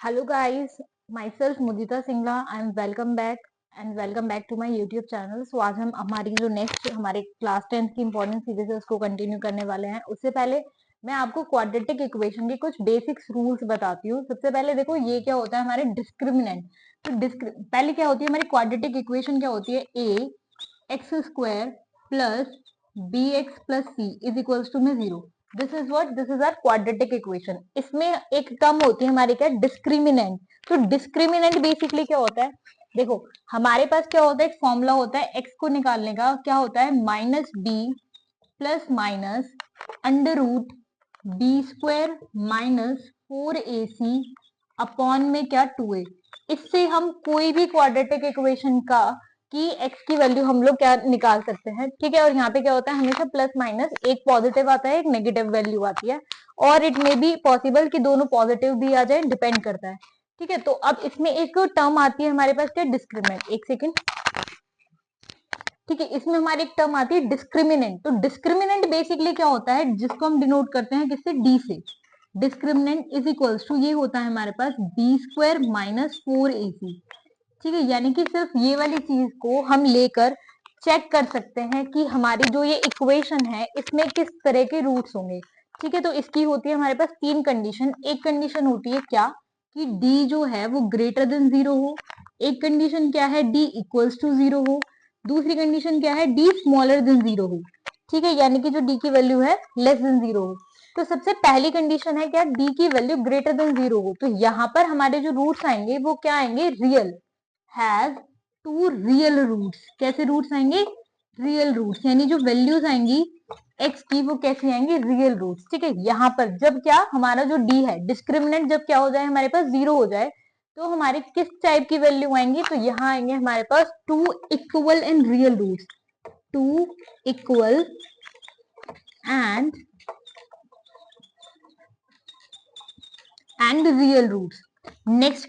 Hello guys, myself Mudita Singla. I'm welcome back to my YouTube channel. So आज हम हमारी जो next हमारे क्लास 10 की इंपॉर्टेंट सीरीज है उसको कंटिन्यू करने वाले हैं। उससे पहले मैं आपको क्वाड्रेटिक इक्वेशन के कुछ बेसिक्स रूल्स बताती हूँ। सबसे पहले देखो ये क्या होता है हमारे डिस्क्रिमिनेंट। तो पहले क्या होती है हमारी क्वाड्रेटिक इक्वेशन, क्या होती है a x square plus b x plus c is equals to में 0। This is are quadratic equation. इसमें एक टर्म होती है हमारी क्या, डिस्क्रिमिनेंट। तो डिस्क्रिमिनेंट बेसिकली क्या होता है, देखो हमारे पास क्या होता है, एक फॉर्मूला होता है एक्स को निकालने का, क्या होता है minus b plus minus under root b square minus 4ac upon में क्या 2a। इससे हम कोई भी क्वाड्रेटिक इक्वेशन का कि x की वैल्यू हम लोग क्या निकाल सकते हैं, ठीक है। और यहाँ पे क्या होता है हमेशा प्लस माइनस, एक पॉजिटिव आता है एक नेगेटिव वैल्यू आती है, और इट मे बी पॉसिबल कि दोनों पॉजिटिव भी आ जाए, डिपेंड करता है, ठीक है। तो अब इसमें एक टर्म आती है हमारे पास क्या, डिस्क्रिमिनेंट। एक सेकेंड, ठीक है। इसमें हमारी एक टर्म आती है डिस्क्रिमिनेंट। तो डिस्क्रिमिनेंट बेसिकली क्या होता है, जिसको हम डिनोट करते हैं किससे, डी से। डिस्क्रिमिनेंट इज इक्वल्स टू, ये होता है हमारे पास बी स्क्वायर माइनस 4ac, ठीक है। यानी कि सिर्फ ये वाली चीज को हम लेकर चेक कर सकते हैं कि हमारी जो ये इक्वेशन है इसमें किस तरह के रूट्स होंगे, ठीक है। तो इसकी होती है हमारे पास तीन कंडीशन। एक कंडीशन होती है क्या, कि d जो है वो ग्रेटर देन 0 हो। एक कंडीशन क्या है, d इक्वल्स टू 0 हो। दूसरी कंडीशन क्या है, d स्मॉलर देन 0 हो, ठीक है। यानी कि जो d की वैल्यू है लेस देन 0 हो। तो सबसे पहली कंडीशन है क्या, d की वैल्यू ग्रेटर देन 0 हो। तो यहाँ पर हमारे जो रूट्स आएंगे वो क्या आएंगे, real, has two real roots. कैसे रूट्स आएंगे, रियल रूट्स, यानी जो वैल्यूज आएंगी x की वो कैसी आएंगी, रियल रूट्स, ठीक है। यहाँ पर जब क्या हमारा जो d है डिस्क्रिमिनेंट जब क्या हो जाए हमारे पास 0 हो जाए, तो हमारे किस टाइप की वैल्यू आएंगी, तो यहाँ आएंगे हमारे पास two equal and real roots, two equal and real roots. Next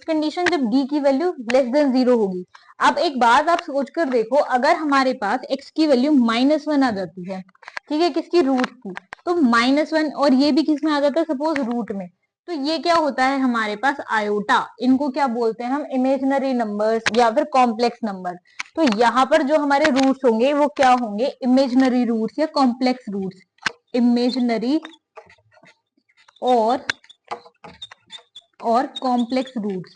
condition जब d की वैल्यू लेस देन 0 होगी। अब एक बात आप सोच कर देखो, अगर हमारे पास x की वैल्यू -1 आ जाती है, ठीक है, किसकी, रूट की, तो -1, और ये भी किस में आ जाता है, सपोज रूट में, तो ये क्या होता है हमारे पास आयोटा। इनको क्या बोलते हैं हम, इमेजिनरी नंबर्स या फिर कॉम्प्लेक्स नंबर। तो यहाँ पर जो हमारे रूट्स होंगे वो क्या होंगे, इमेजिनरी रूट्स या कॉम्प्लेक्स रूट्स। इमेजिनरी और कॉम्प्लेक्स रूट्स।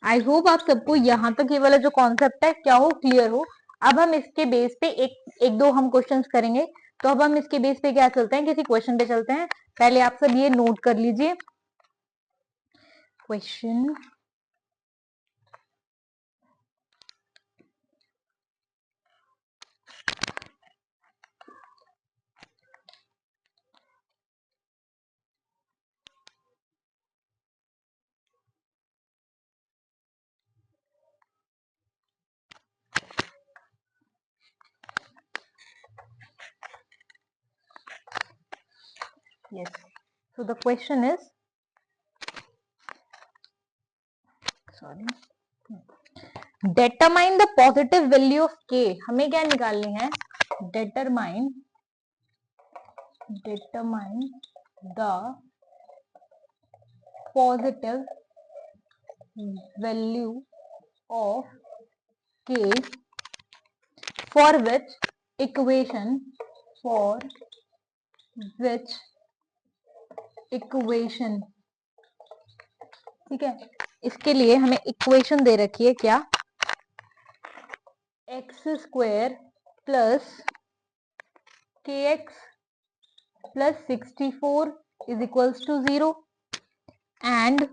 आई होप आप सबको यहाँ तक ये वाला जो कॉन्सेप्ट है क्या हो, क्लियर हो। अब हम इसके बेस पे एक दो हम क्वेश्चंस करेंगे। तो अब हम इसके बेस पे क्या चलते हैं, किसी क्वेश्चन पे चलते हैं। पहले आप सब ये नोट कर लीजिए question. Yes. So the question is, sorry, determine the positive value of k। हमें क्या निकालनी है, determine the positive value of k for which equation, ठीक है। इसके लिए हमें इक्वेशन दे रखी है क्या, x square plus k x plus 64 is equals to 0 and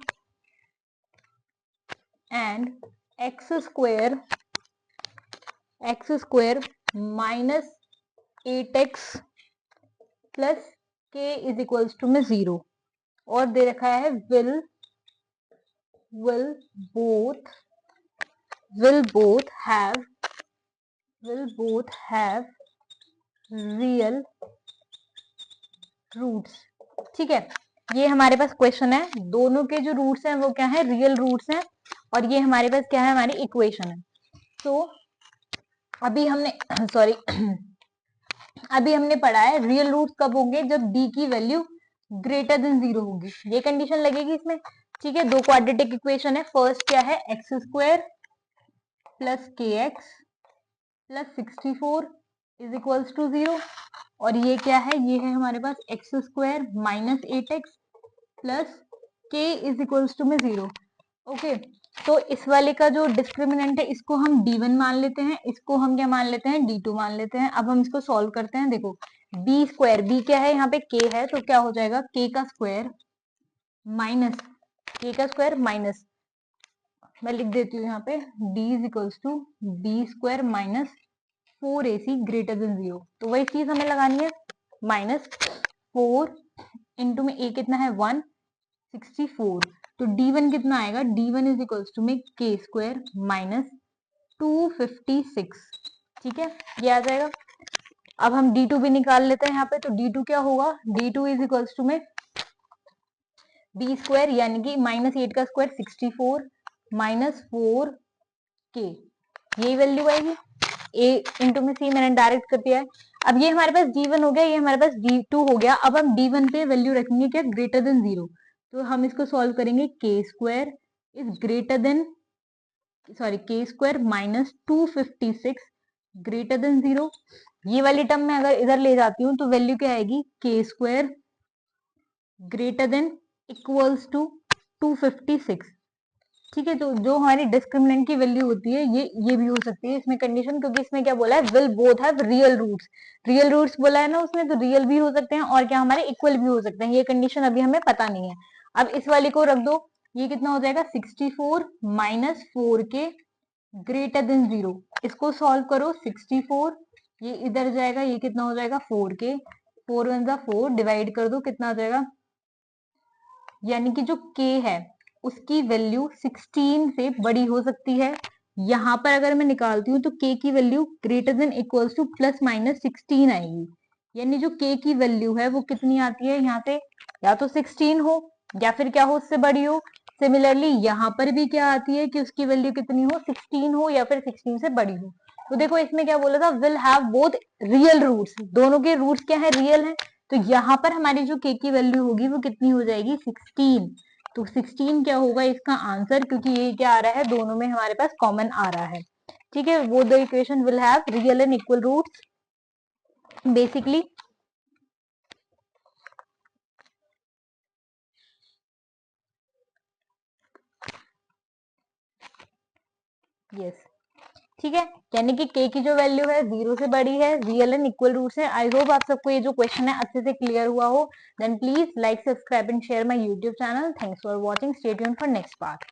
x square minus 8x plus k is equals to में 0। और दे रखा है will both have real roots, ठीक है। ये हमारे पास क्वेश्चन है, दोनों के जो रूट्स हैं वो क्या है, रियल रूट्स हैं, और ये हमारे पास क्या है, हमारी इक्वेशन है। तो अभी हमने सॉरी अभी हमने पढ़ा है रियल रूट्स कब होंगे, जब d की वैल्यू ग्रेटर देन 0 होगी, ये कंडीशन लगेगी इसमें। ठीक है, दो क्वाड्रेटिक इक्वेशन है। फर्स्ट क्या है, x square plus k x plus 64 is equals to 0। और ये क्या है, ये है हमारे पास x square minus 8x plus k is equals to में 0। ओके, तो इस वाले का जो डिस्क्रिमिनेंट है इसको हम d1 मान लेते हैं, इसको हम क्या मान लेते हैं, d2 मान लेते हैं। अब हम इसको सॉल्व करते हैं। देखो बी स्क्वायर, बी क्या है, यहाँ पे k है, तो क्या हो जाएगा k का स्क्वायर माइनस k का स्क्वायर माइनस, मैं लिख देती हूँ यहाँ पे d is equals to b square minus 4ac greater than 0। तो वही चीज हमें लगानी है, माइनस 4 इंटू में a कितना है 164, तो d1 कितना आएगा, d1 इज इक्वल्स टू में k स्क्वायर माइनस 256। ठीक है, ये आ जाएगा। अब हम d2 भी निकाल लेते हैं यहाँ पे, तो d2 क्या होगा, d2 इज इक्वल्स टू में बी स्क्वायर यानी कि माइनस 8 का स्क्वायर 64 माइनस 4k, यही वैल्यू आएगी। a इंटू में c मैंने डायरेक्ट कर दिया है। अब ये हमारे पास d1 हो गया, ये हमारे पास d2 हो गया। अब हम d1 पे वैल्यू रखेंगे क्या, ग्रेटर देन 0, तो हम इसको सॉल्व करेंगे k square is greater than, sorry k square minus 256 greater than 0। ये वाली टर्म में अगर इधर ले जाती हूँ तो वैल्यू क्या आएगी, k square greater than equals to 256। ठीक है, तो जो हमारी डिस्क्रिमिनेंट की वैल्यू होती है ये भी हो सकती है इसमें कंडीशन, क्योंकि इसमें क्या बोला है, will both have real roots. Real roots बोला है ना उसमें, तो रियल भी हो सकते हैं और क्या हमारे इक्वल भी हो सकते हैं। ये कंडीशन अभी हमें पता नहीं है। अब इस वाले को रख दो, ये कितना हो जाएगा 64 माइनस 4k ग्रेटर देन 0। इसको सॉल्व करो, 64 ये इधर जाएगा, ये कितना हो जाएगा 4k, 4 वन जा 4, डिवाइड कर दो कितना आ जाएगा, यानी कि जो k है उसकी वैल्यू 16 से बड़ी हो सकती है। यहाँ पर अगर मैं निकालती हूँ तो k की value greater than equals two plus minus 16 आएगी, यानी जो k की वैल्यू है वो कितनी आती है यहाँ से, या तो 16 हो या फिर क्या हो, उससे बड़ी हो। सिमिलरली यहाँ पर भी क्या आती है कि उसकी वैल्यू कितनी हो, 16 हो या फिर 16 से बड़ी हो। तो देखो इसमें क्या बोला था, will have both real roots, दोनों के रूट्स क्या है, रियल है। तो यहाँ पर हमारी जो k की वैल्यू होगी वो कितनी हो जाएगी, 16। तो 16 क्या होगा इसका आंसर, क्योंकि ये क्या आ रहा है, दोनों में हमारे पास कॉमन आ रहा है। ठीक है, वो the equation will have real and equal roots basically. Yes, ठीक है, यानी कि k की जो वैल्यू है 0 से बड़ी है, रियल एंड इक्वल रूट्स है। आई होप आप सबको ये जो क्वेश्चन है अच्छे से क्लियर हुआ हो। Then please like, subscribe and share my YouTube channel. Thanks for watching, stay tuned for next part.